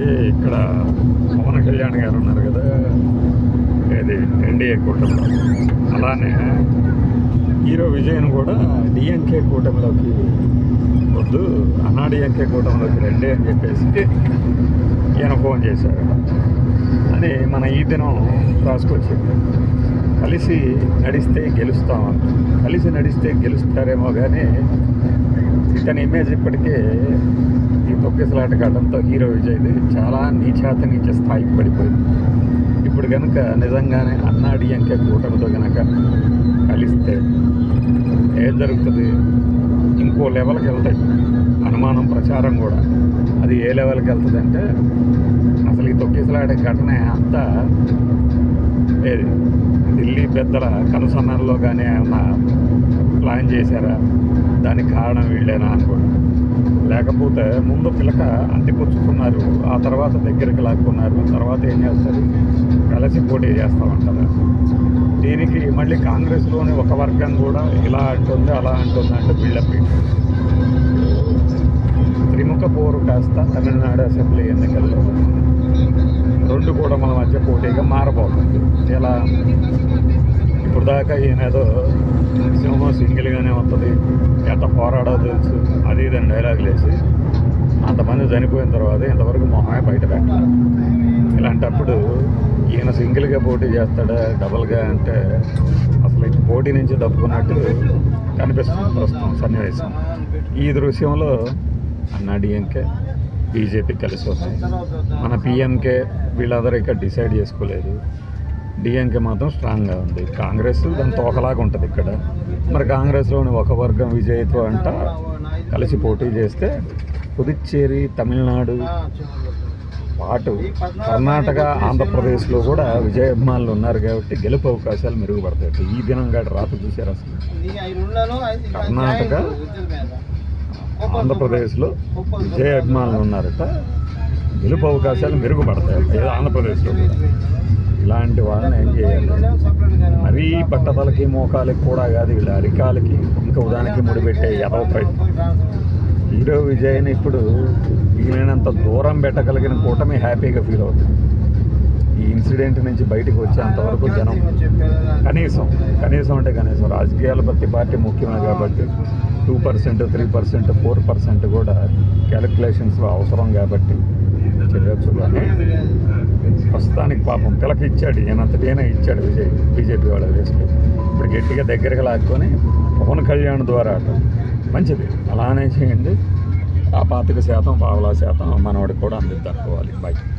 మనకి ఇక్కడ పవన్ కళ్యాణ్ గారు ఉన్నారు కదా, ఇది ఎన్డీఏ కూటమిలో. అలానే హీరో విజయన్ కూడా డిఎంకే కూటమిలోకి వద్దు, అన్నాడీఎంకే కూటమిలోకి రండి అని చెప్పేసి ఈయన ఫోన్ చేశారు అని మన ఈ దినం రాసుకొచ్చింది. కలిసి నడిస్తే గెలుస్తామంట. కలిసి నడిస్తే గెలుస్తారేమో కానీ ఇతని ఇమేజ్ ఇప్పటికే ఈ తొక్కిసలాట కావడంతో హీరో విజయ్ది చాలా నీచ స్థాయికి పడిపోయింది. ఇప్పుడు కనుక నిజంగానే అన్నాడీఎంకే కూటమితో కనుక కలిస్తే ఏం జరుగుతుంది? ఇంకో లెవెల్కి వెళ్తాయి అనుమానం, ప్రచారం కూడా. అది ఏ లెవెల్కి వెళ్తుంది అంటే అసలు ఈ తొక్కిసలాట ఘటన అంతా ఏది ఢిల్లీ పెద్దల కనుసన్నల్లో కానీ ఏమన్నా ప్లాన్ చేశారా, దానికి కారణం వీళ్ళేనా అనుకోండి. లేకపోతే ముందు పిలక అంటిపుచ్చుకున్నారు, ఆ తర్వాత దగ్గరికి లాక్కున్నారు, తర్వాత ఏం చేస్తారు? కలిసి పోటీ చేస్తామంటారు. దీనికి మళ్ళీ కాంగ్రెస్లోని ఒక వర్గం కూడా ఇలా అంటుంది అలా అంటుంది అంటే బిల్డప్. త్రిముఖ పోరు కాస్త తమిళనాడు అసెంబ్లీ ఎన్నికల్లో రెండు కూడా మన మధ్య పోటీగా మారబోతుంది. ఎలా ఇప్పుడు దాకా ఈయనేదో సింహం సింగిల్గానే వస్తుంది, ఎంత పోరాడో తెలుసు, అది ఇదని డైలాగులు వేసి అంతమంది చనిపోయిన తర్వాత ఇంతవరకు మొహమే బయట పెట్టాలి. ఇలాంటప్పుడు ఈయన సింగిల్గా పోటీ చేస్తాడా డబల్గా అంటే అసలు ఇంక పోటీ నుంచి తప్పుకున్నట్టు కనిపిస్తుంది ప్రస్తుతం సన్నివేశం. ఈ దృశ్యంలో అన్నాడీఎంకే బీజేపీ కలిసి ఉన్నాయి. మన పిఎంకే వీళ్ళందరూ ఇక్కడ డిసైడ్ చేసుకోలేదు. డిఎంకే మాత్రం స్ట్రాంగ్గా ఉంది. కాంగ్రెస్ దాని తోకలాగా ఉంటుంది ఇక్కడ. మరి కాంగ్రెస్లోని ఒక వర్గం విజయ్తో అంట కలిసి పోటీ చేస్తే పుదుచ్చేరి, తమిళనాడు పాటు కర్ణాటక, ఆంధ్రప్రదేశ్లో కూడా విజయ అభిమానులు ఉన్నారు కాబట్టి గెలుపు అవకాశాలు మెరుగుపడతాయి. ఈ దినం కాదు రాత్రి చూశారు అసలు కర్ణాటక, ఆంధ్రప్రదేశ్లో విజయ అభిమానులు ఉన్నారట, గెలుపు అవకాశాలు మెరుగుపడతాయి. ఆంధ్రప్రదేశ్లో కూడా ఇలాంటి వాళ్ళని ఏం చేయాలి? మరీ బట్టతలకి మోకాలకి కూడా కాదు, వీళ్ళ అరికాలకి ఇంకా ఉదానికి ముడిపెట్టే ఎదవ ప్రయత్నం. హీరో విజయ్ని ఇప్పుడు వీలైనంత దూరం పెట్టగలిగిన కూటమి హ్యాపీగా ఫీల్ అవుతుంది. ఈ ఇన్సిడెంట్ నుంచి బయటకు వచ్చేంతవరకు జనం కనీసం అంటే కనీసం రాజకీయాల ప్రతి పార్టీ ముఖ్యమే కాబట్టి 2%, 3%, 4% కూడా క్యాలిక్యులేషన్స్ అవసరం కాబట్టి చేయొచ్చు. కానీ ప్రస్తుతానికి పాపం పిలక ఇచ్చాడు, ఈయనంతటైనా ఇచ్చాడు బీజేపీ వాళ్ళ వేసుకు. ఇప్పుడు గట్టిగా దగ్గరగా లాక్కొని పవన్ కళ్యాణ్ ద్వారా అట మంచిది, అలానే చేయండి. ఆ 25% 15% మనవాడికి కూడా అందిద్దాకోవాలి. బై.